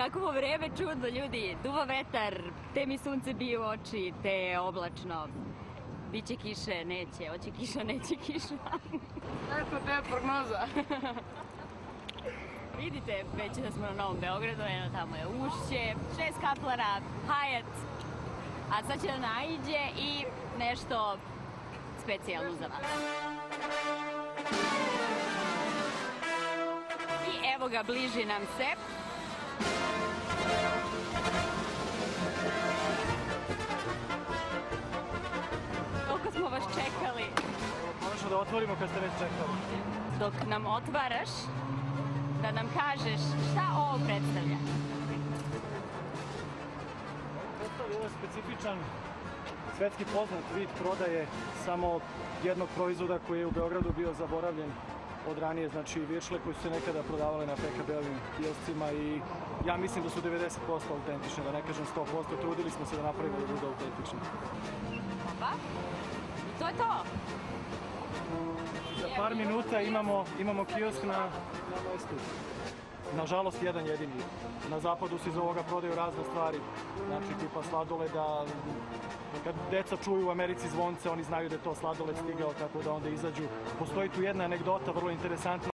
Kakvo vreme čudno, ljudi. Duva vetar, te mi sunce bije u oči, te oblačno. Biće kiše, neće, hoće kiša, neće kiša. Eto te je prognoza. Vidite, već da smo na Novom Beogradu, eno tamo je Ušće, 6 kaplara, Hajat, a sad će da naiđe i nešto specijalno za vas. I evo ga, bliži nam se. Koliko smo vas čekali? Možemo da otvorimo kad ste već čekali. Dok nam otvaraš, da nam kažeš šta ovo predstavlja. Predstavlja jedan specifičan, svetski poznat vid prodaje samo jednog proizvoda koji je u Beogradu bio zaboravljen od ranije, znači viršle koje su se nekada prodavale na PKB-ovim kioscima i ja mislim da su 90% autentične, da ne kažem 100%, trudili smo se da napravimo da budu autentične. Opa, i to je to. Za par minuta imamo kiosk na mestu. Nažalost, jedan jedini. Na zapadu se iz ovoga prodaju razne stvari, znači tipa sladoleda. Kad deca čuju u Americi zvonce, oni znaju da je to sladoled stigao, tako da onda izađu. Postoji tu jedna anegdota, vrlo interesantna.